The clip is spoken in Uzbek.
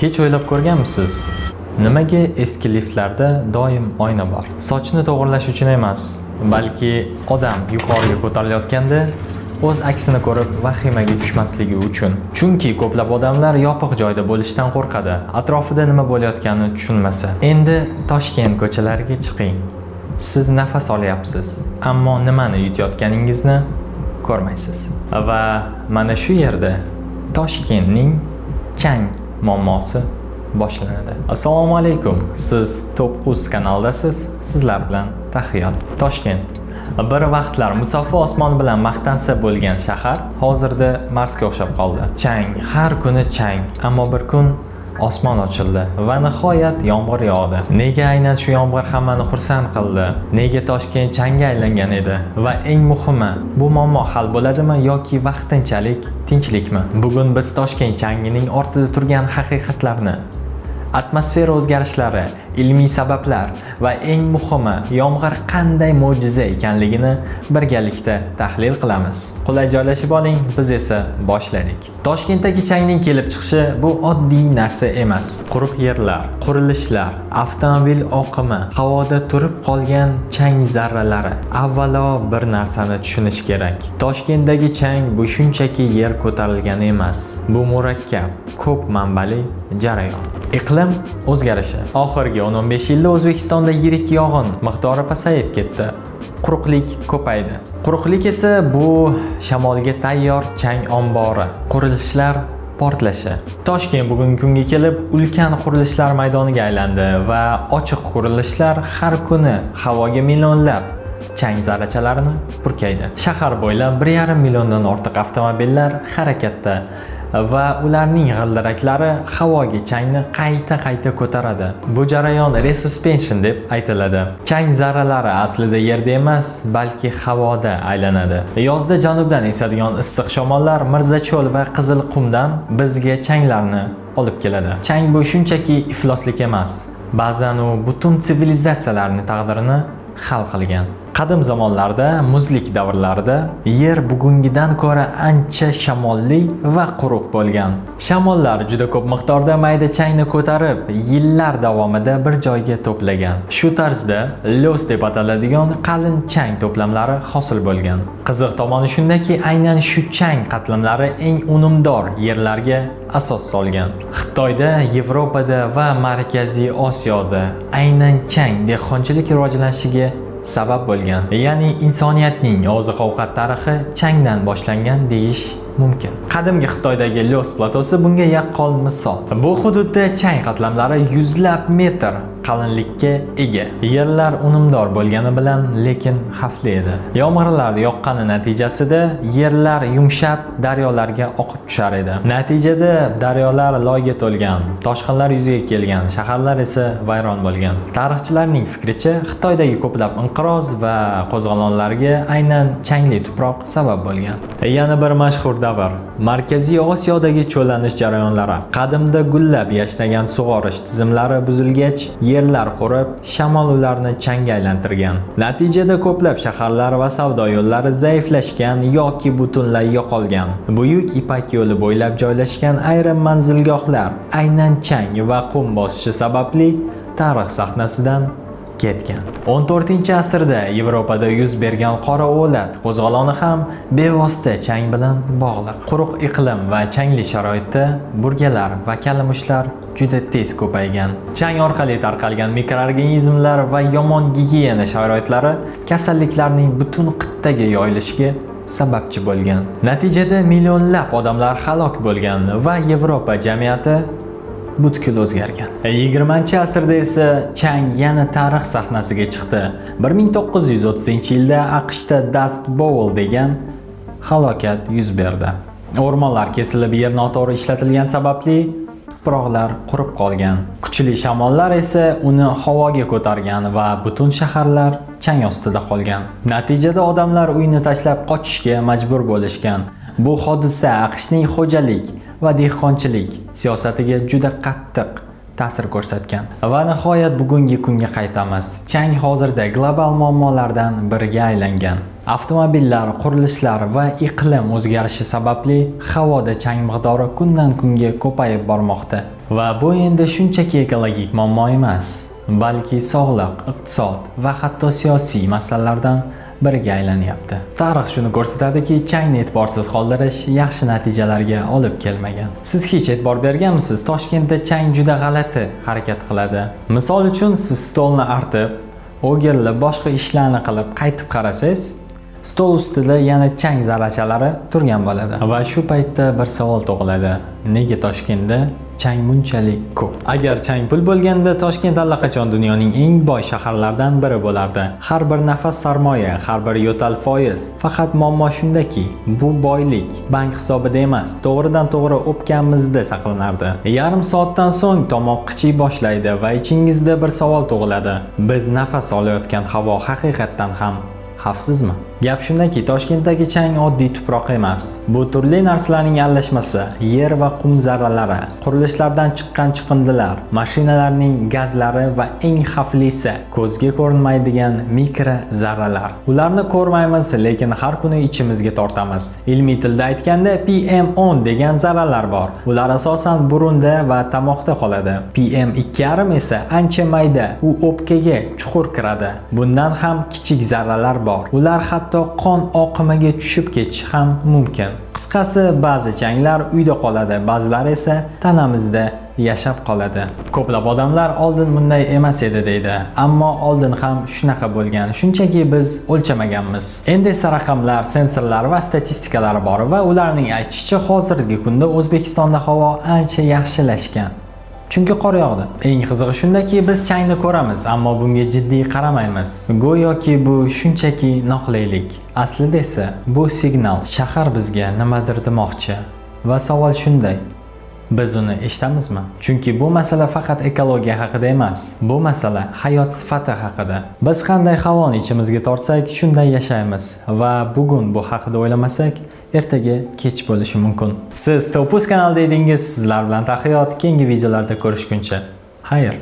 Hech o'ylab ko'rganmisiz? Nimaga eski liftlarda doim oyna bor? Sochni to'g'rilash uchun emas, balki odam yuqoriga ko'tarilayotganda o'z aksini ko'rib vahimaga tushmasligi uchun. Chunki ko'plab odamlar yopiq joyda bo'lishdan qo'rqadi, atrofida nima bo'layotganini tushunmasa. Endi Toshkent ko'chalariga chiqing. Siz nafas olyapsiz, ammo nimani yutayotganingizni ko'rmaysiz. Va mana shu yerda Toshkentning chang muammosi boshlanadi. Assalomu alaykum. Siz Top.uz kanaldasiz. Sizlar bilan Tahiyot. Toshkent bir vaqtlar musaffo osmon bilan maqtansa bo'lgan shahar hozirda Marsga o'xshab qoldi. Chang, har kuni chang, ammo bir kun osmon ochildi va nihoyat yomg'ir yog'di. Nega aynan shu yomg'ir hammani xursand qildi? Nega Toshkent changga aylangan edi? Va eng muhimi, bu muammo hal bo'ladimi yoki vaqtinchalik tinchlikmi? Bugun biz Toshkent changining ortida turgan haqiqatlarni, atmosfera o'zgarishlari, ilmiy sabablar va eng muhimi, yomg'ir qanday mo'jiza ekanligini birgalikda tahlil qilamiz. Qulay joylashib oling, biz esa boshladik. Toshkentdagi changning kelib chiqishi bu oddiy narsa emas. Quruq yerlar, qurilishlar, avtomobil oqimi, havoda turib qolgan chang zarralari. Avvalo bir narsani tushunish kerak. Toshkentdagi chang bu shunchaki yer ko'tarilgani emas. Bu murakkab, ko'p manbali jarayon. Iqlim o'zgarishi. Oxirgi 10-15 yilda O'zbekistonda yirik yog'in miqdori pasayib ketdi. Quruqlik ko'paydi. Quruqlik esa bu shamolga tayyor chang ombori, qurilishlar portlashi. Toshkent bugungi kunga kelib ulkan qurilishlar maydoniga aylandi va ochiq qurilishlar har kuni havoga millionlab chang zarrachalarini purkaydi. Shahar bo'ylab 1,5 milliondan ortiq avtomobillar harakatda va ularning g'ildiraklari havoga changni qayta ko'taradi. Bu jarayon resuspension deb aytiladi. Chang zarralari aslida yerda emas, balki havoda aylanadi. Yozda janubdan esadigan issiq shamollar Mirzacho'l va Qizilqumdan bizga changlarni olib keladi. Chang bu shunchaki ifloslik emas, ba'zan u butun sivilizatsiyalarning taqdirini hal qilgan. Qadim zamonlarda, muzlik davrlarida yer bugungidan ko'ra ancha shamolli va quruq bo'lgan. Shamollar juda ko'p miqdorda mayda changni ko'tarib, yillar davomida bir joyga to'plagan. Shu tarzda los deb ataladigan qalin chang to'plamlari hosil bo'lgan. Qiziq tomoni shundaki, aynan shu chang qatlamlari eng unumdor yerlarga asos solgan. Xitoyda, Yevropada va Markaziy Osiyoda aynan chang dehqonchilik rivojlanishiga sabab bo'lgan. Ya'ni insoniyatning oziq-ovqat tarixi changdan boshlangan deyish mumkin. Qadimgi Xitoydagi Los platosi bunga yaqqol misol. Bu hududda chang qatlamlari yuzlab metr qalinlikka ega. Yerlar unumdor bo'lgani bilan, lekin xavfli edi. Yomg'irlar yoqqani natijasida yerlar yumshab, daryolarga oqib tushar edi. Natijada daryolar loyga to'lgan, toshqinlar yuzaga kelgan, shaharlar esa vayron bo'lgan. Tarixchilarning fikricha, Xitoydagi ko'plab inqiroz va qo'zg'olonlarga aynan changli tuproq sabab bo'lgan. Yana bir mashhur davr, Markaziy Osiyodagi cho'llanish jarayonlari. Qadimda gullab yashnagan sug'orish tizimlari buzilgach, yerlar qurib, shamol ularni changga aylantirgan. Natijada ko'plab shaharlar va savdo yo'llari zaiflashgan yoki butunlay yo'qolgan. Buyuk Ipak yo'li bo'ylab joylashgan ayrim manzilgohlar aynan chang va qum bosishi sababli tarix sahnasidan ketgan. 14-asrda Yevropada yuz bergan qora o'lat qo'zg'oloni ham bevosita chang bilan bog'liq. Quruq iqlim va changli sharoitda burgalar va kalamushlar juda tez ko'paygan. Chang orqali tarqalgan mikroorganizmlar va yomon gigiyena sharoitlari kasalliklarning butun qit'aga yoyilishiga sababchi bo'lgan. Natijada millionlab odamlar halok bo'lgan va Yevropa jamiyati butkul o'zgargan. 20-asrda esa chang yana tarix sahnasiga chiqdi. 1930-yilda AQShda Dust Bowl degan halokat yuz berdi. O'rmonlar kesilib, yer noto'g'ri ishlatilgani sababli tuproqlar qurib qolgan. Kuchli shamollar esa uni havoga ko'targan va butun shaharlar chang ostida qolgan. Natijada odamlar uyni tashlab qochishga majbur bo'lishgan. Bu hodisa AQShning xo'jalik va dehqonchilik siyosatiga juda qattiq ta'sir ko'rsatgan. Va nihoyat bugungi kunga qaytamiz. Chang hozirda global muammolardan biriga aylangan. Avtomobillar, qurilishlar va iqlim o'zgarishi sababli havoda chang miqdori kundan kunga ko'payib bormoqda. Va bu endi shunchaki ekologik muammo emas, balki sog'liq, iqtisod va hatto siyosiy masalalardan biriga aylanyapti. Tarix shuni ko'rsatadiki, changni e'tiborsiz qoldirish yaxshi natijalarga olib kelmagan. Siz hech e'tibor berganmisiz? Toshkentda chang juda g'alati harakat qiladi. Misol uchun, siz stolni artib, o'girilib, boshqa ishlarni qilib qaytib qarasangiz, stol ustida yana chang zarrachalari turgan bo'ladi. Va shu paytda bir savol tug'iladi. Nega Toshkentda chang bunchalik ko'p? Agar chang pul bo'lganda, Toshkent allaqachon dunyoning eng boy shaharlaridan biri bo'lardi. Har bir nafas sarmoya, har bir yo'tal foiz. Faqat muammo shundaki, bu boylik bank hisobida emas, to'g'ridan to'g'ri o'pkamizda saqlanardi. Yarim soatdan so'ng tomoq qichiy boshlaydi va ichingizda bir savol tug'iladi. Biz nafas olayotgan havo haqiqatdan ham xavfsizmi? Gap shundaki, Toshkentdagi chang oddiy tuproq emas. Bu turli narsalarning aralashmasi, yer va qum zarralari, qurilishlardan chiqqan chiqindilar, mashinalarning gazlari va eng xavflisi ko'zga ko'rinmaydigan mikro zarralar. Ularni ko'rmaymiz, lekin har kuni ichimizga tortamiz. Ilmiy tilda aytganda PM10 degan zarralar bor. Ular asosan burunda va tomoqda qoladi. PM2,5 esa ancha mayda, u o'pkaga chuqur kiradi. Bundan ham kichik zarralar bor. Ular hatto qon oqimiga tushib ketishi ham mumkin. Qisqasi, ba'zi changlar uyda qoladi, ba'zilari esa tanamizda yashab qoladi. Ko'plab odamlar oldin bunday emas edi deydi, ammo oldin ham shunaqa bo'lgan. Shunchaki biz o'lchamaganmiz. Endi esa raqamlar, sensorlar va statistikalar bor va ularning aytishicha, hozirgi kunda O'zbekistonda havo ancha yaxshilashgan. Chunki qor yog'di. Eng qizig'i shundaki, biz changni ko'ramiz, ammo bunga jiddiy qaramaymiz. Go'yoki bu shunchaki noqulaylik. Aslida esa bu signal, shahar bizga nimadir demoqchi. Va savol shunday: biz uni eshitamizmi? Chunki bu masala faqat ekologiya haqida emas, bu masala hayot sifati haqida. Biz qanday havoni ichimizga tortsak, shunday yashaymiz va bugun bu haqida o'ylamasak, ertaga kech bo'lishi mumkin. Siz Topuz kanalida edingiz. Sizlar bilan Taqiyot. Keyingi videolarda ko'rishguncha. Xayr.